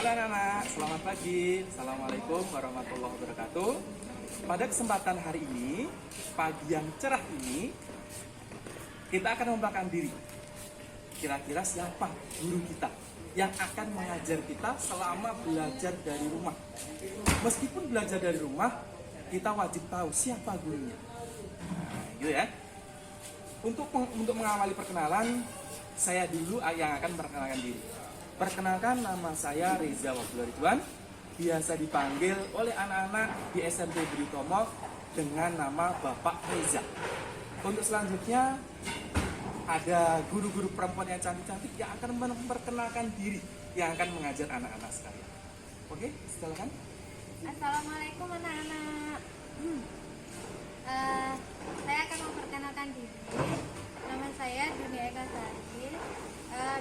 Halo anak-anak, selamat pagi. Assalamualaikum warahmatullahi wabarakatuh. Pada kesempatan hari ini, pagi yang cerah ini, kita akan memperkenalkan diri. Kira-kira siapa guru kita yang akan mengajar kita selama belajar dari rumah? Meskipun belajar dari rumah, kita wajib tahu siapa gurunya. Nah, gitu ya. Untuk mengawali perkenalan, saya dulu yang akan memperkenalkan diri. Perkenalkan, nama saya Reza Wabula Ridwan, biasa dipanggil oleh anak-anak di SMP Britomo dengan nama Bapak Reza. Untuk selanjutnya, ada guru-guru perempuan yang cantik-cantik yang akan memperkenalkan diri, yang akan mengajar anak-anak sekalian. Oke, silakan. Assalamualaikum anak-anak. Saya akan memperkenalkan diri. Nama saya Duni Eka Sari.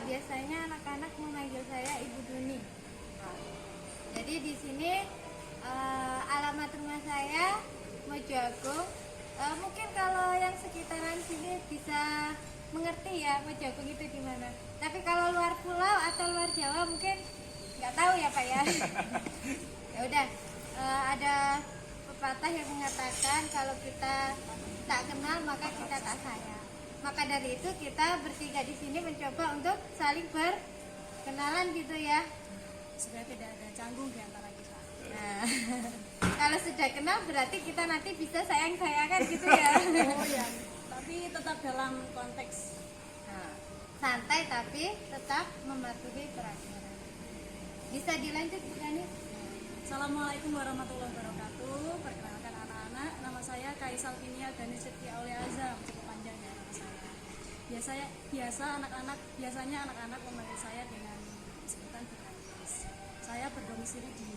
Biasanya anak-anak memanggil saya Ibu Duni. Jadi di sini alamat rumah saya Mojoagung. Mungkin kalau yang sekitaran sini bisa mengerti ya Mojoagung itu di mana. Tapi kalau luar pulau atau luar Jawa mungkin nggak tahu ya Pak ya. Ya udah, ada pepatah yang mengatakan kalau kita tak kenal maka kita tak sayang. Maka dari itu kita bertiga di sini mencoba untuk saling berkenalan gitu ya, supaya tidak ada canggung di antara kita. Nah, kalau sudah kenal berarti kita nanti bisa sayang-sayangan gitu ya. Oh ya, tapi tetap dalam konteks Santai tapi tetap mematuhi peraturan. Bisa dilanjut Bu Gani? Assalamualaikum warahmatullahi wabarakatuh. Perkenalkan anak-anak, nama saya Kaisal Finia Gani Setia Aulia Azam. Cukup panjang ya nama saya. Biasanya anak-anak memanggil saya dengan sebutan Bu Ganis. Saya berdomisili di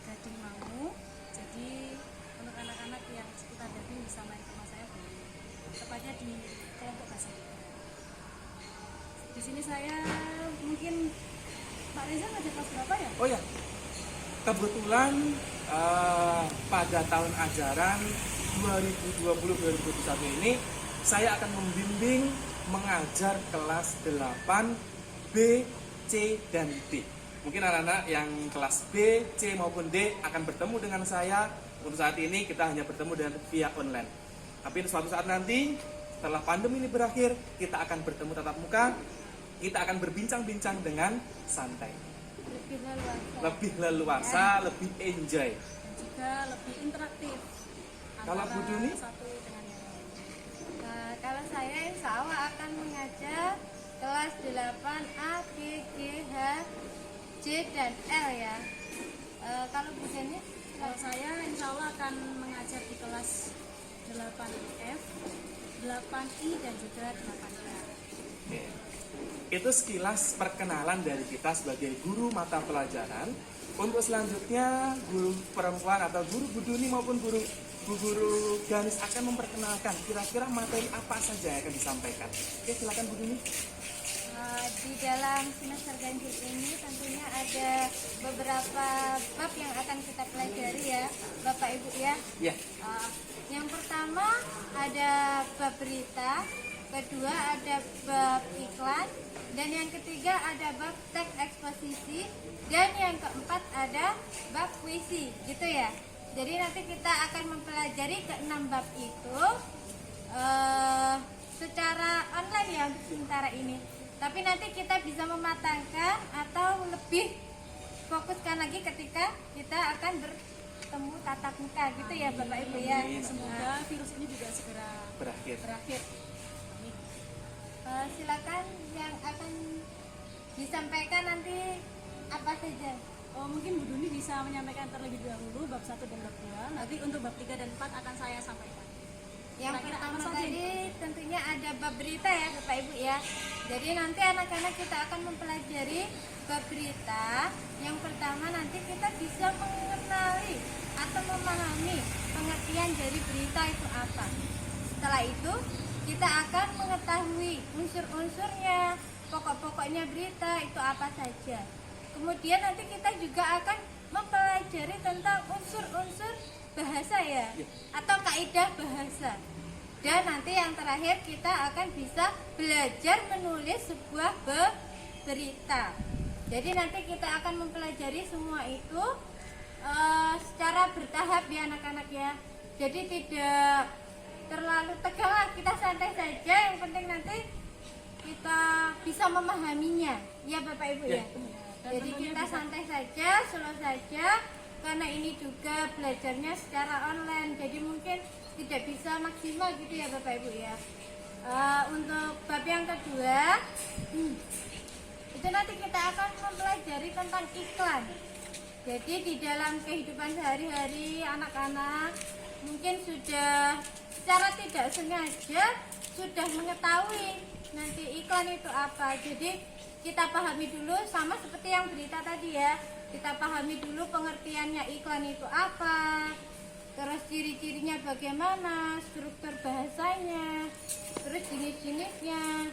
Gading Mangu. Jadi untuk anak-anak yang sekitar Gading bisa main ke rumah saya, tepatnya di kelompok bahasa Jawa. Di sini saya mungkin Pak Reza ngajar kelas berapa ya? Oh ya, kebetulan pada tahun ajaran 2020-2021 ini saya akan membimbing mengajar kelas 8 B, C, dan D. Mungkin anak-anak yang kelas B, C maupun D akan bertemu dengan saya. Untuk saat ini kita hanya bertemu dengan via online. Tapi suatu saat nanti setelah pandemi ini berakhir, kita akan bertemu tatap muka. Kita akan berbincang-bincang dengan santai. Lebih leluasa, lebih enjoy. Dan juga lebih interaktif. Kalau Bu Duni? Satu dengan yang lain. Kalau saya insya Allah akan mengajar kelas 8A, B, G, H, J, dan L ya. Kalau Bu Deni? Kalau saya insya Allah akan mengajar di kelas 8F, 8I, dan juga 8K. Oke. Itu sekilas perkenalan dari kita sebagai guru mata pelajaran. Untuk selanjutnya, guru perempuan atau guru Bu Duni maupun guru Ganis akan memperkenalkan kira-kira materi apa saja yang akan disampaikan. Oke, silakan Bu Duni. Di dalam semester ganjil ini tentunya ada beberapa bab yang akan kita pelajari ya Bapak Ibu ya. Ya. Yang pertama ada bab berita, kedua ada bab iklan, dan yang ketiga ada bab teks eksposisi, dan yang keempat ada bab puisi gitu ya. Jadi nanti kita akan mempelajari ke-6 bab itu secara online ya sementara ini. Tapi nanti kita bisa mematangkan atau lebih fokuskan lagi ketika kita akan bertemu tatap muka gitu ya Bapak Ibu ya. Semoga virus ini juga segera Berakhir. Silakan yang akan disampaikan nanti apa saja. Oh, mungkin Bu Duni bisa menyampaikan terlebih dahulu bab 1 dan bab 2. Nanti untuk bab 3 dan 4 akan saya sampaikan. Yang Kira-kira pertama apa saja tadi tentunya ada bab berita ya Bapak Ibu ya. Jadi nanti anak-anak kita akan mempelajari bab berita. Yang pertama nanti kita bisa mengenali atau memahami pengertian dari berita itu apa. Setelah itu kita akan mengetahui unsur-unsurnya, pokok-pokoknya berita itu apa saja. Kemudian nanti kita juga akan mempelajari tentang unsur-unsur bahasa ya, atau kaidah bahasa. Dan nanti yang terakhir kita akan bisa belajar menulis sebuah berita. Jadi nanti kita akan mempelajari semua itu secara bertahap ya anak-anak ya. Jadi tidak terlalu tegang lah, kita santai saja. Yang penting nanti kita bisa memahaminya ya Bapak Ibu ya. Jadi kita santai saja, slow saja, karena ini juga belajarnya secara online. Jadi mungkin tidak bisa maksimal gitu ya Bapak Ibu ya. Untuk bab yang kedua itu nanti kita akan mempelajari tentang iklan. Jadi di dalam kehidupan sehari-hari anak-anak mungkin sudah secara tidak sengaja sudah mengetahui nanti iklan itu apa. Jadi kita pahami dulu sama seperti yang berita tadi ya. Kita pahami dulu pengertiannya iklan itu apa, terus ciri-cirinya bagaimana, struktur bahasanya, terus jenis-jenisnya.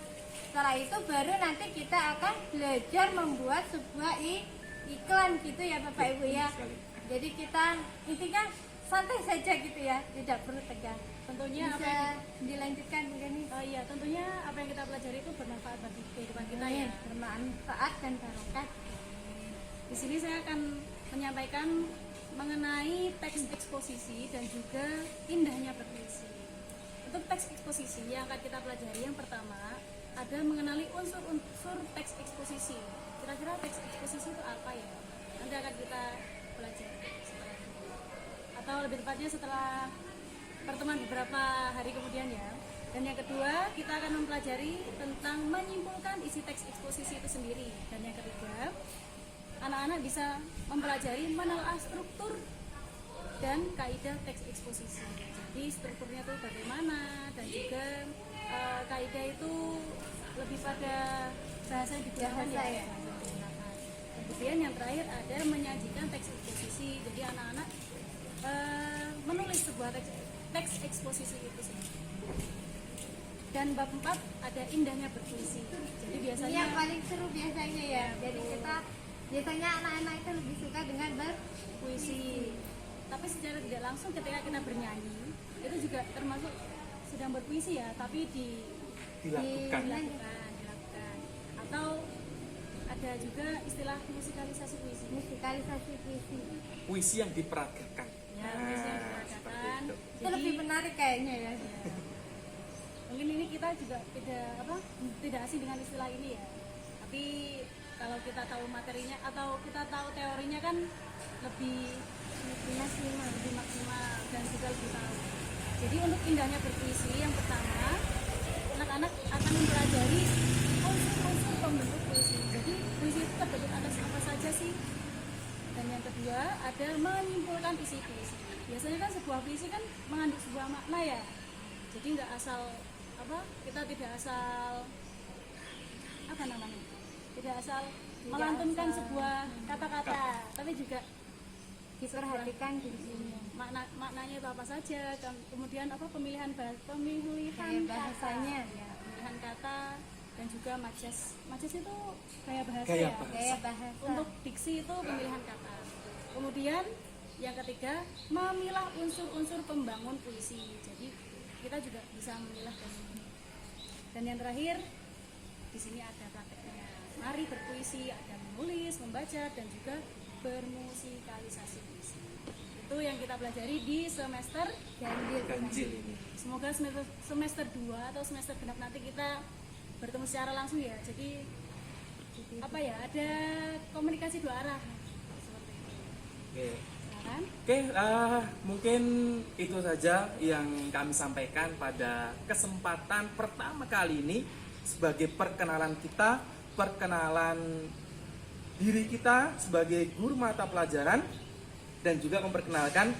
Setelah itu baru nanti kita akan belajar membuat sebuah iklan gitu ya Bapak Ibu ya. Jadi kita intinya santai saja gitu ya, tidak perlu tegang. Tentunya Bisa dilanjutkan mungkin nih. Oh iya, tentunya apa yang kita pelajari itu bermanfaat bagi kehidupan kita ya. Bermanfaat dan barokah. Di sini saya akan menyampaikan mengenai teks eksposisi dan juga indahnya berpuisi. Untuk teks eksposisi yang akan kita pelajari yang pertama ada mengenali unsur-unsur teks eksposisi. Kira-kira teks eksposisi itu apa ya? Nanti akan kita pelajari setelah ini. Atau lebih tepatnya setelah pertemuan beberapa hari kemudian ya. Dan yang kedua kita akan mempelajari tentang menyimpulkan isi teks eksposisi itu sendiri. Dan yang ketiga anak-anak bisa mempelajari menelaah struktur dan kaidah teks eksposisi. Jadi strukturnya itu bagaimana dan juga kaidah itu lebih pada bahasa yang digunakan ya. Kemudian yang terakhir ada menyajikan teks eksposisi. Jadi anak-anak menulis sebuah teks eksposisi itu sendiri. Dan bab 4 ada indahnya berpuisi. Jadi biasanya Ini yang paling seru biasanya ya. Jadi kita biasanya anak-anak itu lebih suka dengan berpuisi. Tapi secara tidak langsung ketika kita bernyanyi itu juga termasuk sedang berpuisi ya, tapi Dilakukan. dilakukan. Atau ada juga istilah musikalisasi puisi. musikalisasi puisi. Puisi yang diperagakan. Ya, puisi yang Seperti diperagakan. itu. Itu lebih menarik kayaknya ya. Mungkin ini kita juga tidak asing dengan istilah ini ya. Tapi kalau kita tahu materinya atau kita tahu teorinya kan lebih maksimal dan juga lebih tahu. Jadi untuk indahnya berpuisi yang pertama anak-anak akan mempelajari unsur-unsur pembentuk puisi. Jadi puisi itu terbentuk atas apa saja sih? Dan yang kedua ada menyimpulkan isi puisi. Biasanya kan sebuah puisi kan mengandung sebuah makna ya. Jadi nggak asal kita tidak asal tidak asal melantunkan sebuah kata-kata, tapi juga Diperhatikan di sini. maknanya itu apa saja, dan kemudian pemilihan Kayak bahasanya ya. pemilihan kata dan juga majas itu gaya bahasa Gaya ya. bahasa. Gaya bahasa. Untuk diksi itu pemilihan kata. Kemudian yang ketiga memilah unsur-unsur pembangun puisi. Jadi kita juga bisa memilah dan yang terakhir di sini ada prakteknya. Mari berpuisi, ada menulis, membaca dan juga bermusikalisasi puisi. Itu yang kita pelajari di semester Ganjil ini. Semoga semester 2 atau semester genap nanti kita bertemu secara langsung ya. Jadi ada komunikasi dua arah seperti itu. Oke. Silakan. Oke, mungkin itu saja yang kami sampaikan pada kesempatan pertama kali ini sebagai perkenalan diri kita sebagai guru mata pelajaran dan juga memperkenalkan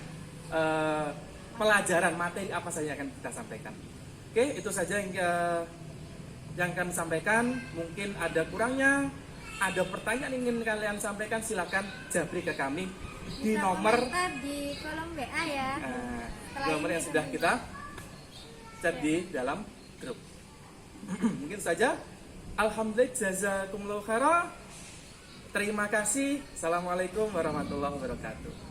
pelajaran materi apa saja yang akan kita sampaikan. Oke, itu saja yang kami sampaikan. Mungkin ada kurangnya, ada pertanyaan yang ingin kalian sampaikan, silakan japri ke kami di Bisa nomor komentar di kolom WA ya. nomor yang sudah kita chat di dalam grup. Mungkin saja. Alhamdulillah, jazakumullah khairan. Terima kasih. Assalamualaikum warahmatullahi wabarakatuh.